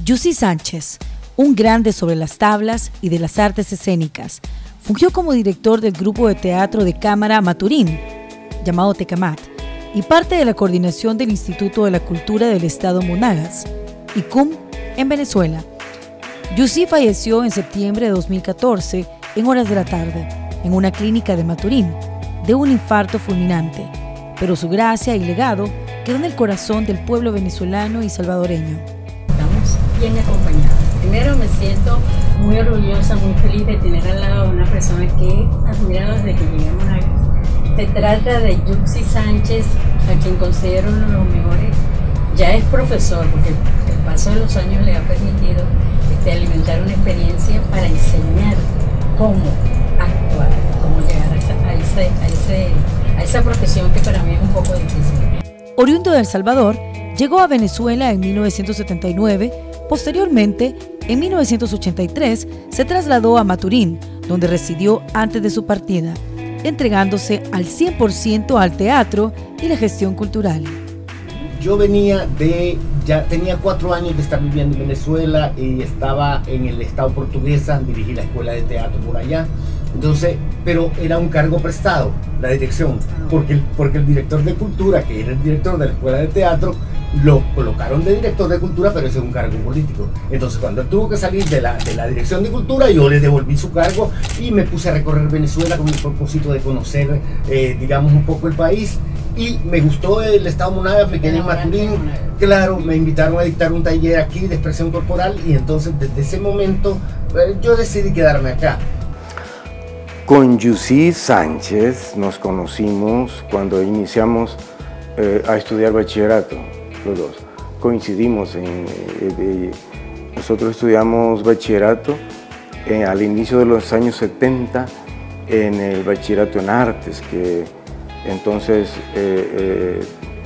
Yussi Sánchez, un grande sobre las tablas y de las artes escénicas, fungió como director del grupo de teatro de cámara Maturín, llamado Tecamat, y parte de la coordinación del Instituto de la Cultura del Estado Monagas, ICUM, en Venezuela. Yussi falleció en septiembre de 2014, en horas de la tarde, en una clínica de Maturín, de un infarto fulminante, pero su gracia y legado quedó en el corazón del pueblo venezolano y salvadoreño. Estamos bien acompañados. Primero me siento muy orgullosa, muy feliz de tener al lado a una persona que he admirado desde que llegué a Monagas. Se trata de Yussi Sánchez, a quien considero uno de los mejores. Ya es profesor, porque el paso de los años le ha permitido alimentar una experiencia para enseñar cómo actuar, cómo llegar a esa profesión que para mí es un poco difícil. Oriundo de El Salvador, llegó a Venezuela en 1979. Posteriormente, en 1983, se trasladó a Maturín, donde residió antes de su partida, entregándose al 100% al teatro y la gestión cultural. Yo ya tenía 4 años de estar viviendo en Venezuela y estaba en el estado portuguesa, dirigí la escuela de teatro por allá. Entonces, pero era un cargo prestado, la dirección, porque el director de cultura, que era el director de la escuela de teatro, lo colocaron de director de cultura, pero ese es un cargo político. Entonces, cuando él tuvo que salir de la dirección de cultura, yo le devolví su cargo y me puse a recorrer Venezuela con el propósito de conocer, digamos, un poco el país. Y me gustó el estado Monagas, me quedé en Maturín. Claro, me invitaron a dictar un taller aquí de expresión corporal y entonces desde ese momento yo decidí quedarme acá. Con Yussi Sánchez nos conocimos cuando iniciamos a estudiar bachillerato, los dos. Coincidimos nosotros estudiamos bachillerato al inicio de los años 70 en el bachillerato en artes, que entonces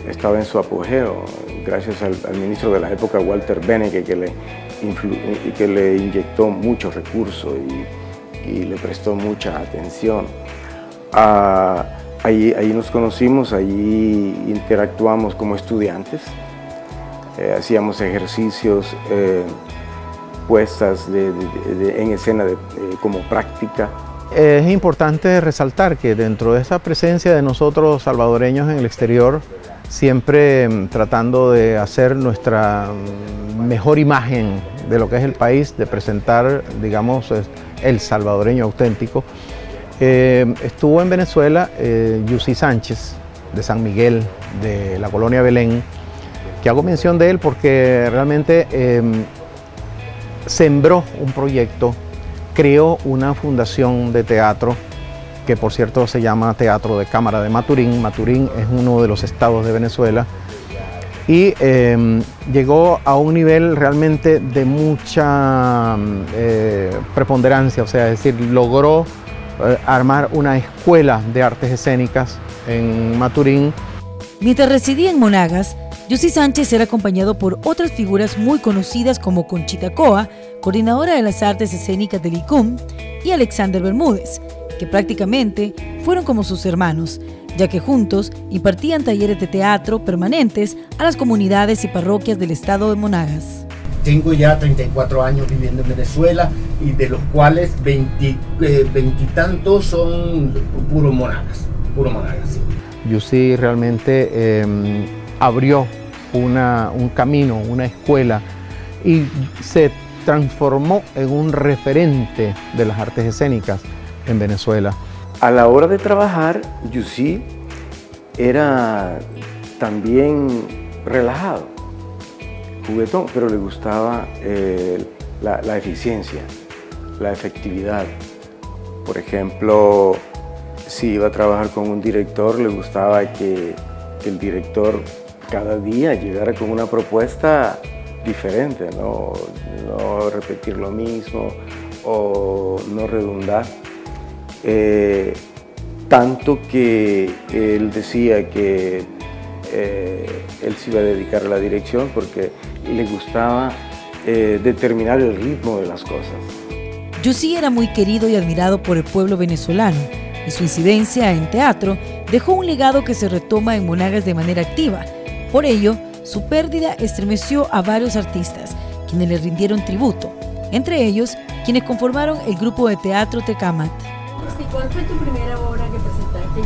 estaba en su apogeo, gracias al ministro de la época, Walter Beneke, que le inyectó muchos recursos y le prestó mucha atención. Ahí nos conocimos, ahí interactuamos como estudiantes, hacíamos ejercicios, puestas en escena como práctica. Es importante resaltar que dentro de esa presencia de nosotros salvadoreños en el exterior, siempre tratando de hacer nuestra mejor imagen de lo que es el país, de presentar, digamos, el salvadoreño auténtico. Estuvo en Venezuela Yussi Sánchez, de San Miguel, de la colonia Belén, que hago mención de él porque realmente sembró un proyecto, creó una fundación de teatro, que por cierto se llama Teatro de Cámara de Maturín. Maturín es uno de los estados de Venezuela y llegó a un nivel realmente de mucha preponderancia, o sea, es decir, logró armar una escuela de artes escénicas en Maturín. Mientras residía en Monagas, Yussi Sánchez era acompañado por otras figuras muy conocidas como Conchita Coa, coordinadora de las artes escénicas del ICUM, y Alexander Bermúdez, que prácticamente fueron como sus hermanos, ya que juntos impartían talleres de teatro permanentes a las comunidades y parroquias del estado de Monagas. Tengo ya 34 años viviendo en Venezuela y de los cuales 20 y tantos son puro Monagas, sí. Yussi realmente abrió un camino, una escuela, y se transformó en un referente de las artes escénicas en Venezuela. A la hora de trabajar, Yussi era también relajado, juguetón, pero le gustaba la eficiencia, la efectividad. Por ejemplo, si iba a trabajar con un director, le gustaba que el director cada día llegara con una propuesta diferente, no repetir lo mismo o no redundar. Tanto que él decía que él se iba a dedicar a la dirección porque le gustaba determinar el ritmo de las cosas. Yussi era muy querido y admirado por el pueblo venezolano, y su incidencia en teatro dejó un legado que se retoma en Monagas de manera activa. Por ello, su pérdida estremeció a varios artistas, quienes le rindieron tributo, entre ellos quienes conformaron el grupo de teatro Tecámat. ¿Cuál fue tu primera obra que presentaste?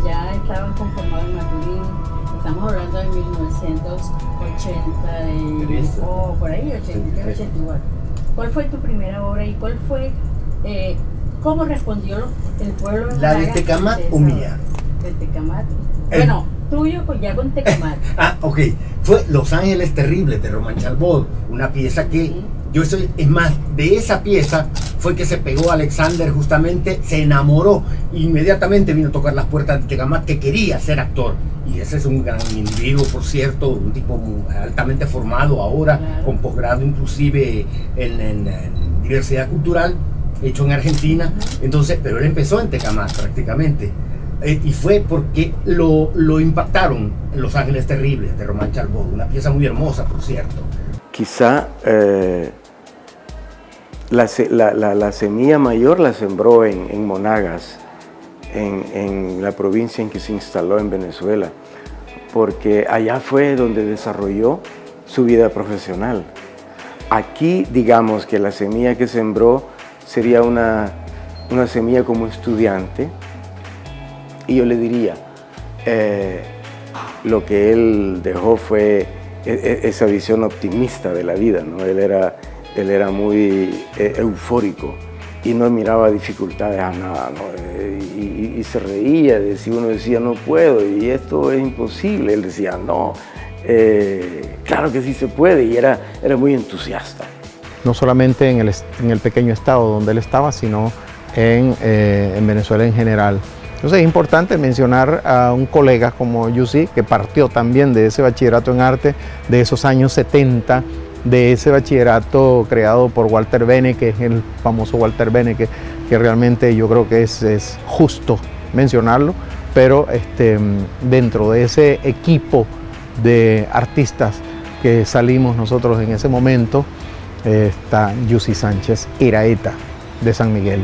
Ya estaban conformados en Maturín, estamos hablando de 1983 o por ahí, 83, 84. ¿Cuál fue tu primera obra y cuál fue, cómo respondió el pueblo de ¿La de Tecámat o mía? De Tecámat. Bueno, tuyo ya con Tecámat. Ok. Fue Los Ángeles Terribles de Román Chalbaud, una pieza que yo soy, es más, de esa pieza fue que se pegó Alexander, justamente se enamoró, inmediatamente vino a tocar las puertas de Tecámat, que quería ser actor. Y ese es un gran individuo, por cierto, un tipo altamente formado ahora, claro, con posgrado inclusive en diversidad cultural, hecho en Argentina. Entonces, pero él empezó en Tecámat prácticamente. Y fue porque lo impactaron en Los Ángeles Terribles de Román Chalbaud, una pieza muy hermosa, por cierto. Quizá la semilla mayor la sembró en Monagas, en la provincia en que se instaló en Venezuela, porque allá fue donde desarrolló su vida profesional. Aquí, digamos que la semilla que sembró sería una semilla como estudiante, y yo le diría, lo que él dejó fue esa visión optimista de la vida, ¿no? Él era muy eufórico y no miraba dificultades a nada, ¿no? Y se reía, uno decía no puedo y esto es imposible, él decía no, claro que sí se puede, y era muy entusiasta. No solamente en el pequeño estado donde él estaba, sino en Venezuela en general. Entonces es importante mencionar a un colega como Yussi, que partió también de ese bachillerato en arte de esos años 70, de ese bachillerato creado por Walter Benecke, el famoso Walter Benecke, que realmente yo creo que es justo mencionarlo, pero dentro de ese equipo de artistas que salimos nosotros en ese momento, está Yussi Sánchez Iraeta de San Miguel.